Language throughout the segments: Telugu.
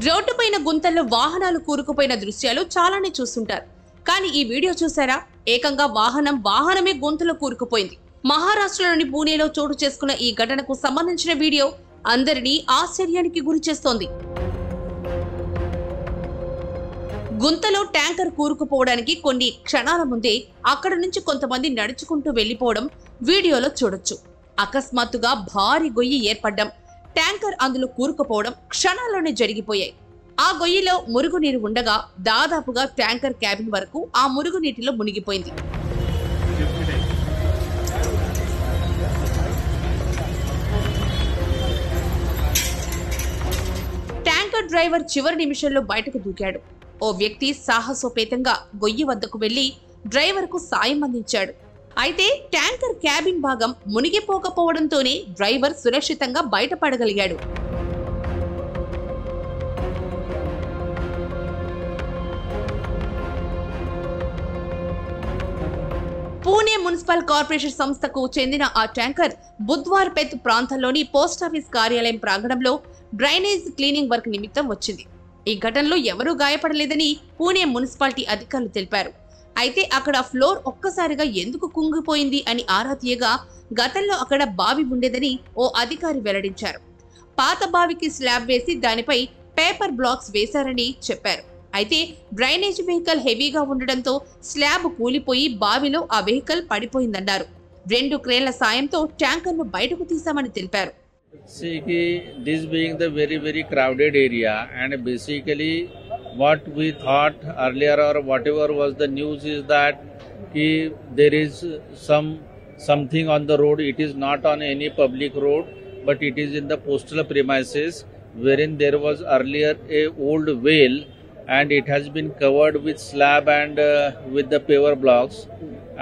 రోడ్డుపైన గుంతల్లో వాహనాలు కూరుకుపోయిన దృశ్యాలు చాలానే చూస్తుంటారు. కానీ ఈ వీడియో చూసారా? ఏకంగా వాహనమే గుంతలో కూరుకుపోయింది. మహారాష్ట్రలోని పూణేలో చోటు చేసుకున్న ఈ ఘటనకు సంబంధించిన వీడియో అందరినీ ఆశ్చర్యానికి గురి చేస్తోంది. గుంతలో ట్యాంకర్ కూరుకుపోవడానికి కొన్ని క్షణాల ముందే అక్కడ నుంచి కొంతమంది నడుచుకుంటూ వెళ్లిపోవడం వీడియోలో చూడొచ్చు. అకస్మాత్తుగా భారీ గొయ్యి ఏర్పడ్డం, ట్యాంకర్ అందులో కూరుకుపోవడం క్షణాల్లోనే జరిగిపోయాయి. ఆ గొయ్యిలో మురుగునీరు ఉండగా దాదాపుగా ట్యాంకర్ క్యాబిన్ వరకు ఆ మురుగునీటిలో మునిగిపోయింది. ట్యాంకర్ డ్రైవర్ చివరి నిమిషంలో బయటకు దూకాడు. ఓ వ్యక్తి సాహసోపేతంగా గొయ్యి వద్దకు వెళ్లి డ్రైవర్కు సాయం అందించాడు. అయితే ట్యాంకర్ క్యాబిన్ భాగం మునిగిపోకపోవడంతోనే డ్రైవర్ సురక్షితంగా బయటపడగలిగాడు. పూణే మున్సిపల్ కార్పొరేషన్ సంస్థకు చెందిన ఆ ట్యాంకర్ బుద్వార్పెత్ ప్రాంతంలోని పోస్టాఫీస్ కార్యాలయం ప్రాంగణంలో డ్రైనేజ్ క్లీనింగ్ వర్క్ నిమిత్తం వచ్చింది. ఈ ఘటనలో ఎవరూ గాయపడలేదని పూణే మున్సిపాలిటీ అధికారులు తెలిపారు. అయితే అక్కడ ఫ్లోర్ ఒక్కసారిగా ఎందుకు కుంగిపోయింది అని ఆరా తీయగా గతంలో అక్కడ బావి ఉండేదని ఓ అధికారి వెల్లడించారు. పాత బావికి స్లాబ్ వేసి దానిపై పేపర్ బ్లాక్స్ వేశారని చెప్పారు. అయితే డ్రైనేజ్ వెహికల్ హెవీగా ఉండడంతో స్లాబ్ కూలిపోయి బావిలో ఆ వెహికల్ పడిపోయిందన్నారు. 2 క్రేన్ల సాయంతో ట్యాంకర్ను బయటకు తీశామని తెలిపారు. See, this being the very crowded area, and basically what we thought earlier or whatever was the news is that there is something on the road. It is not on any public road, but it is in the postal premises, wherein there was earlier a old well, and it has been covered with slab and with the paver blocks,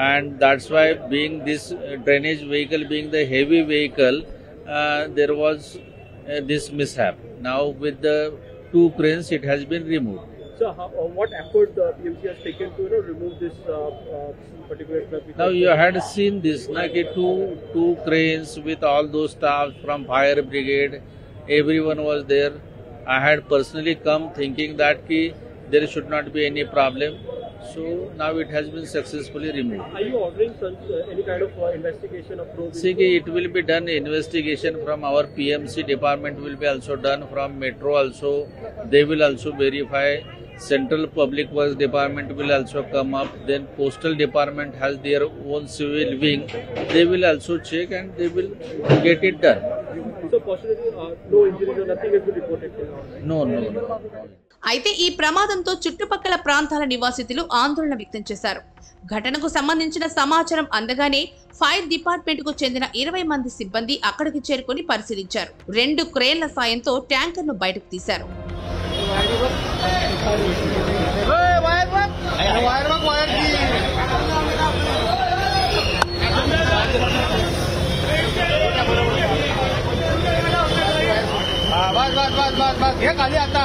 and that's why being this drainage vehicle being the heavy vehicle, there was this mishap. Now with the 2 cranes it has been removed. So what effort PMC has taken to remove this particular truck? Now you had seen this, like two cranes with all those staff from fire brigade, everyone was there. I had personally come thinking that there should not be any problem. So now it has been successfully removed. Are you ordering any kind of investigation or probe? See, it will be done. Investigation from our PMC department will be also done. From Metro also, they will also verify. Central Public Works Department will also come up. Then Postal Department has their own civil wing. They will also check and they will get it done. So possibly no injuries or nothing has been reported? No. అయితే ఈ ప్రమాదంతో చుట్టుపక్కల ప్రాంతాల నివాసితులు ఆందోళన వ్యక్తం చేశారు. ఘటనకు సంబంధించిన సమాచారం అందగానే ఫైర్ డిపార్ట్మెంట్ కు చెందిన 20 మంది సిబ్బంది అక్కడికి చేరుకుని పరిశీలించారు. 2 క్రేన్ల సాయంతో ట్యాంకర్ను బయటకు తీశారు. बस ये खाली आता